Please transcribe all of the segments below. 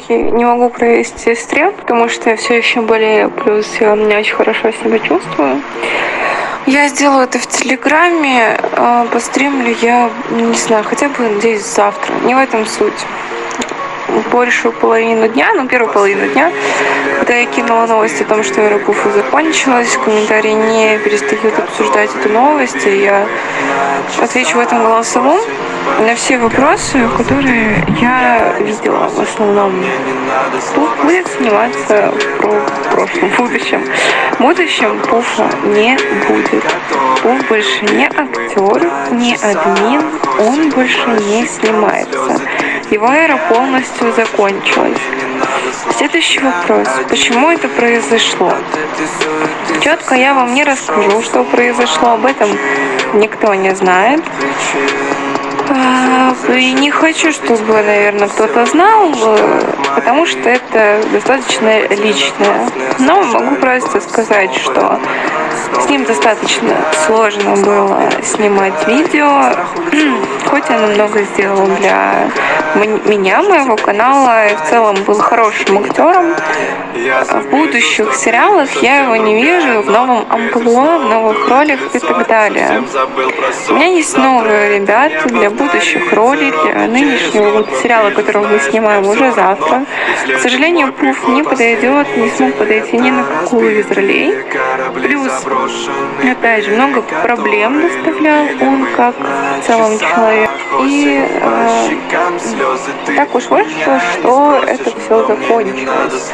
сутки не могу провести стрим, потому что я все еще болею, плюс я не очень хорошо себя чувствую. Я сделаю это в Телеграме, постримлю я, не знаю, хотя бы, надеюсь, завтра. Не в этом суть. Большую половину дня, первую половину дня, когда я кинула новость о том, что эра Пуфа закончилась, комментарии не перестают обсуждать эту новость, и я отвечу в этом голосовом на все вопросы, которые я видела в основном. Пуф будет сниматься в прошлом, в будущем Пуфа не будет. Пуф больше не актер, не админ, он больше не снимается. Его эра полностью закончилась. Следующий вопрос. Почему это произошло? Четко я вам не расскажу, что произошло. Об этом никто не знает. И не хочу, чтобы, наверное, кто-то знал, потому что это достаточно личное. Но могу просто сказать, что с ним достаточно сложно было снимать видео, хоть он много сделал для меня, моего канала, и в целом был хорошим актером. В будущих сериалах я его не вижу в новом амплуа, в новых ролях и так далее. У меня есть новые ребята для будущих ролей, для нынешнего сериала, который мы снимаем уже завтра. К сожалению, Пуф не подойдет, не смог подойти ни на какую из ролей. Плюс, опять же, много проблем доставлял он как в целом человек. И так уж вышло, что это все закончилось.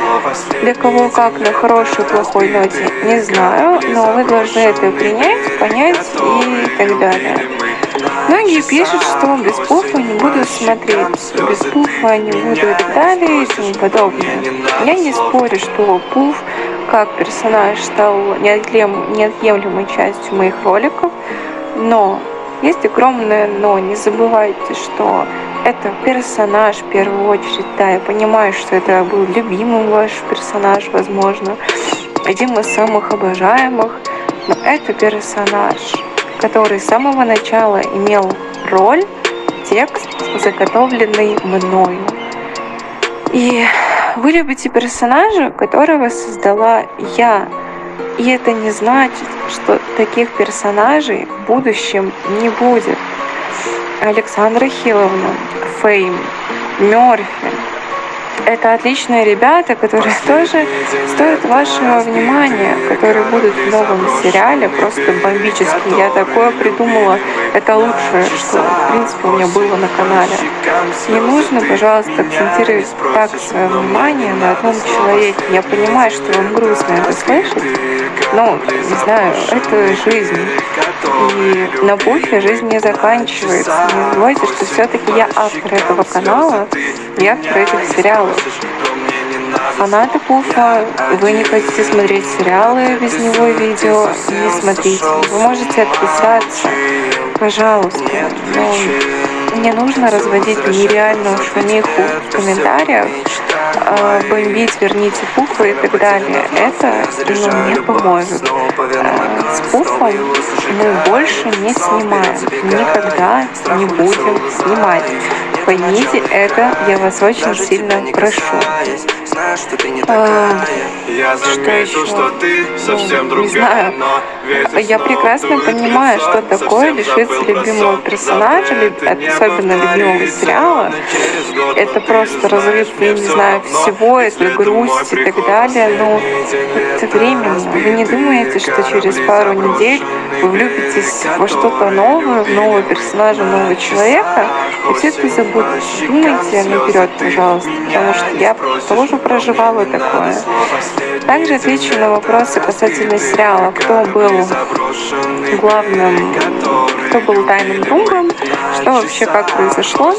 Для кого как, на хорошей, плохой ноте, не знаю, но вы должны это принять, понять и так далее. Многие пишут, что без Пуфа не буду смотреть, без Пуфа не буду и так далее и тому подобное. Я не спорю, что Пуф как персонаж стал неотъемлемой частью моих роликов, но есть огромное но. Не забывайте, что это персонаж в первую очередь. Да, я понимаю, что это был любимый ваш персонаж, возможно, один из самых обожаемых, но это персонаж, который с самого начала имел роль, текст, заготовленный мною. И вы любите персонажа, которого создала я. И это не значит, что таких персонажей в будущем не будет. Александра Хиловна, Фейм, Мёрфи. Это отличные ребята, которые тоже стоят вашего внимания, которые будут в новом сериале, просто бомбически. Я такое придумала, это лучшее, что, в принципе, у меня было на канале. Не нужно, пожалуйста, акцентировать так свое внимание на одном человеке. Я понимаю, что вам грустно это слышать, но, не знаю, это жизнь. И на Пуфе жизнь не заканчивается. Не забывайте, что все-таки я автор этого канала, и автор этих сериалов. Фанаты Пуфа, вы не хотите смотреть сериалы без него и видео, не смотрите. Вы можете отписаться, пожалуйста. Но не нужно разводить нереальную шумиху в комментариях, бомбить, верните Пуфа и так далее. Это не поможет. С Пуфом мы больше не снимаем. Никогда не будем снимать. Поймите это, я вас очень сильно прошу. Что еще? Не знаю. Я прекрасно понимаю, что такое лишиться любимого персонажа, особенно любимого сериала. Это просто разрыв, я не знаю, всего, это грусть и так далее. Но это временно. Вы не думаете, что через пару недель вы влюбитесь во что-то новое, в нового персонажа, нового человека, и все это забудете. Думайте наперед, пожалуйста, потому что я тоже проживала такое. Также отвечу на вопросы касательно сериала, кто был главным, кто был тайным другом, что вообще как произошло,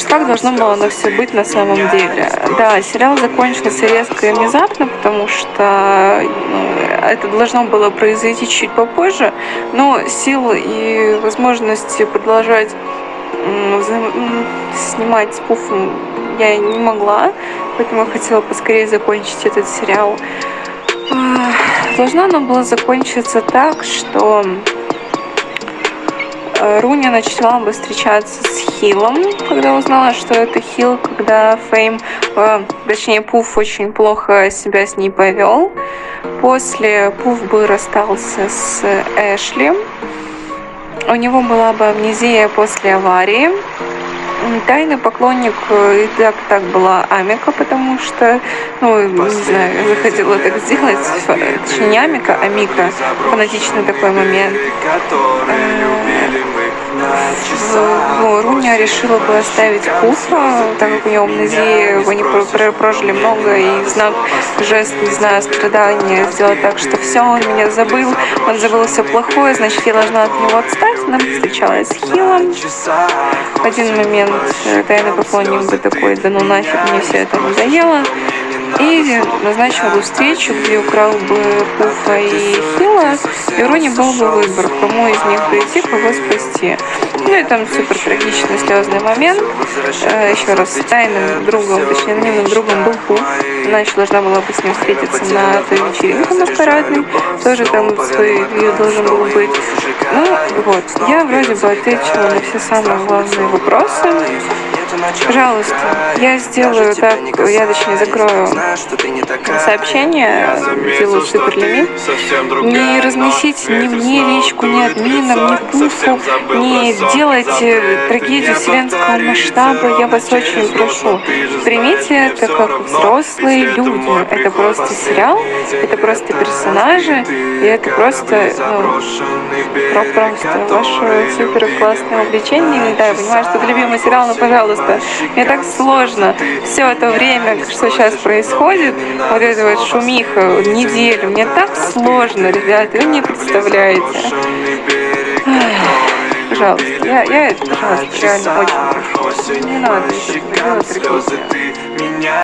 как должно было оно все быть на самом деле. Да, сериал закончился резко и внезапно, потому что это должно было произойти чуть попозже, но сил и возможности продолжать снимать с Пуфом я не могла, поэтому я хотела поскорее закончить этот сериал. Должно оно было закончиться так, что Руня начала бы встречаться с Хиллом, когда узнала, что это Хилл, когда Фейм, точнее Пуф очень плохо себя с ней повел. После Пуф бы расстался с Эшли. У него была бы амнезия после аварии. Тайный поклонник и так была Амика, потому что, не знаю, захотела так сделать, точнее не Амика, а Мика, фанатичный такой момент. Руня решила бы оставить Пуфа, так как у нее амнезия, они прожили много, и знак, жест, не знаю, страдания, сделать так, что все, он меня забыл, он забыл все плохое, значит, я должна от него отстать. Она встречалась с Хиллом. В один момент тайный поклонник бы такой: да ну нафиг, мне все это надоело. И назначил бы встречу, где украл бы Пуфа и Хилла, и у Руни был бы выбор, кому из них прийти, кого спасти. Ну и там супер трагичный слезный момент. Еще раз, тайным другом, точнее анонимным другом был Пуф. Она еще должна была бы с ним встретиться на той вечеринке маскарадной. Тоже там свой вью должен был быть. Ну вот, я вроде бы ответила на все самые главные вопросы. Пожалуйста, я сделаю так, я точнее закрою сообщение, сделаю суперлимит. Не разносите ни мне личку, ни админам, ни Пуфу, не делайте трагедию вселенского масштаба, я вас очень прошу. Примите это как взрослые люди. Это просто сериал, это просто персонажи, и это просто, просто ваше супер классное увлечение. Да, я понимаю, что это любимый сериал, но, пожалуйста, мне так сложно все это время, что сейчас происходит, вот эта вот шумиха, неделю, мне так сложно, ребята, вы не представляете. Пожалуйста, пожалуйста, реально очень прошу. Не надо это делать,